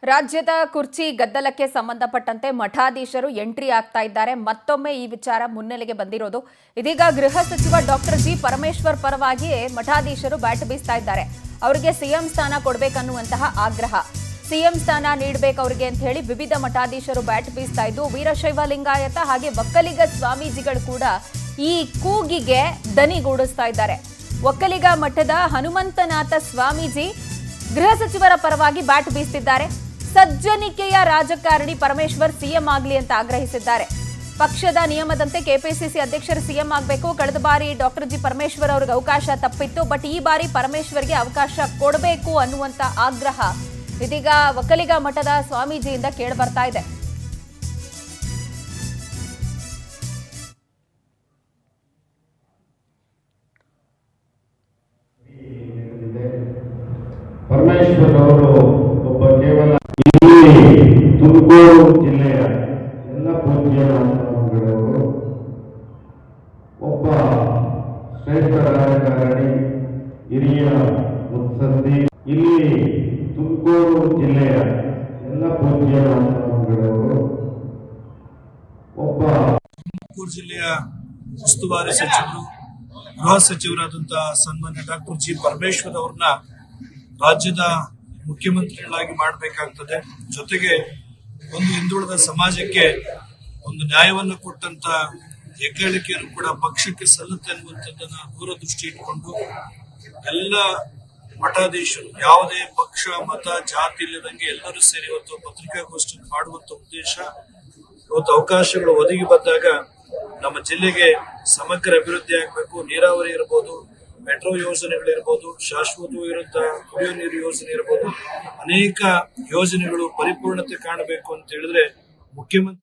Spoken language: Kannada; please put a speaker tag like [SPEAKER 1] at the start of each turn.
[SPEAKER 1] ರಾಜ್ಯದ ಕುರ್ಚಿ ಗದ್ದಲಕ್ಕೆ ಸಂಬಂಧಪಟ್ಟಂತೆ ಮಠಾಧೀಶರು ಎಂಟ್ರಿ ಆಗ್ತಾ ಇದ್ದಾರೆ. ಮತ್ತೊಮ್ಮೆ ಈ ವಿಚಾರ ಮುನ್ನೆಲೆಗೆ ಬಂದಿರೋದು. ಇದೀಗ ಗೃಹ ಸಚಿವ ಡಾಕ್ಟರ್ ಜಿ ಪರಮೇಶ್ವರ್ ಪರವಾಗಿ ಮಠಾಧೀಶರು ಬ್ಯಾಟ್ ಬೀಸ್ತಾ ಇದ್ದಾರೆ. ಅವರಿಗೆ ಸಿಎಂ ಸ್ಥಾನ ಕೊಡಬೇಕನ್ನುವಂತಹ ಆಗ್ರಹ, ಸಿಎಂ ಸ್ಥಾನ ನೀಡಬೇಕು ಅವರಿಗೆ ಅಂತ ಹೇಳಿ ವಿವಿಧ ಮಠಾಧೀಶರು ಬ್ಯಾಟ್ ಬೀಸ್ತಾ ಇದ್ದು, ವೀರಶೈವ ಲಿಂಗಾಯತ ಹಾಗೆ ಒಕ್ಕಲಿಗ ಸ್ವಾಮೀಜಿಗಳು ಕೂಡ ಈ ಕೂಗಿಗೆ ದನಿಗೂಡಿಸ್ತಾ ಇದ್ದಾರೆ. ಒಕ್ಕಲಿಗ ಮಠದ ಹನುಮಂತನಾಥ ಸ್ವಾಮೀಜಿ ಗೃಹ ಸಚಿವರ ಪರವಾಗಿ ಬ್ಯಾಟ್ ಬೀಸ್ತಿದ್ದಾರೆ. ಸಜ್ಜನಿಕೆಯ ರಾಜಕಾರಣಿ ಪರಮೇಶ್ವರ್ ಸಿಎಂ ಆಗಲಿ ಅಂತ ಆಗ್ರಹಿಸಿದ್ದಾರೆ. ಪಕ್ಷದ ನಿಯಮದಂತೆ ಕೆಪಿಸಿಸಿ ಅಧ್ಯಕ್ಷರು ಸಿಎಂ ಆಗಬೇಕು. ಕಳೆದ ಬಾರಿ ಡಾಕ್ಟರ್ ಜಿ ಪರಮೇಶ್ವರ್ ಅವರಿಗೆ ಅವಕಾಶ ತಪ್ಪಿತ್ತು, ಬಟ್ ಈ ಬಾರಿ ಪರಮೇಶ್ವರ್ಗೆ ಅವಕಾಶ ಕೊಡಬೇಕು ಅನ್ನುವಂತ ಆಗ್ರಹ ಇದೀಗ ಒಕ್ಕಲಿಗ ಮಠದ ಸ್ವಾಮೀಜಿಯಿಂದ ಕೇಳಿ ಬರ್ತಾ ಇದೆ.
[SPEAKER 2] ಪರಮೇಶ್ವರ್ ಅವರು ಒಬ್ಬ ಕೇವಲ ಇಲ್ಲಿ ತುಮಕೂರು ಜಿಲ್ಲೆಯ ಎಲ್ಲ ಪೂಜ್ಯ ಸ್ವಾಮಿಗಳವರು ಒಬ್ಬ ಶ್ರೇಷ್ಠ ರಾಜಕಾರಣಿ, ಹಿರಿಯ ಮುತ್ಸದ್ದಿ. ಇಲ್ಲಿ ತುಮಕೂರು ಜಿಲ್ಲೆಯ ಎಲ್ಲ ಪೂಜ್ಯ ಸ್ವಾಮಿಗಳವರು ಒಬ್ಬ
[SPEAKER 3] ತುಮಕೂರು ಜಿಲ್ಲೆಯ ಉಸ್ತುವಾರಿ ಸಚಿವರು, ಗೃಹ ಸಚಿವರಾದಂತಹ ಸನ್ಮಾನ್ಯ ಡಾಕ್ಟರ್ ಜಿ ಪರಮೇಶ್ವರ್ ಅವ್ರನ್ನ ರಾಜ್ಯದ ಮುಖ್ಯಮಂತ್ರಿಗಳಾಗಿ ಮಾಡಬೇಕಾಗ್ತದೆ. ಜೊತೆಗೆ ಒಂದು ಹಿಂದುಳಿದ ಸಮಾಜಕ್ಕೆ ಒಂದು ನ್ಯಾಯವನ್ನು ಕೊಟ್ಟಂತ ಹೆಗ್ಗಳಿಕೆಯನ್ನು ಕೂಡ ಪಕ್ಷಕ್ಕೆ ಸಲ್ಲುತ್ತೆ ಅನ್ನುವಂಥದ್ದನ್ನ ದೂರದೃಷ್ಟಿ ಇಟ್ಕೊಂಡು ಎಲ್ಲ ಮಠಾಧೀಶರು ಯಾವುದೇ ಪಕ್ಷ ಮತ ಜಾತಿ ಇಲ್ಲದಂಗೆ ಎಲ್ಲರೂ ಸೇರಿ ಇವತ್ತು ಪತ್ರಿಕಾಗೋಷ್ಠಿ ಮಾಡುವಂತ ಉದ್ದೇಶ. ಇವತ್ತು ಅವಕಾಶಗಳು ಒದಗಿ ಬಂದಾಗ ನಮ್ಮ ಜಿಲ್ಲೆಗೆ ಸಮಗ್ರ ಅಭಿವೃದ್ಧಿ ಆಗಬೇಕು. ನೀರಾವರಿ ಇರಬಹುದು, ಮೆಟ್ರೋ ಯೋಜನೆಗಳಿರ್ಬೋದು, ಶಾಶ್ವತವಾಗಿರುವಂತಹ ಕುಡಿಯುವ ನೀರು ಯೋಜನೆ ಇರಬಹುದು, ಅನೇಕ ಯೋಜನೆಗಳು ಪರಿಪೂರ್ಣತೆ ಕಾಣಬೇಕು ಅಂತ ಹೇಳಿದ್ರೆ ಮುಖ್ಯಮಂತ್ರಿ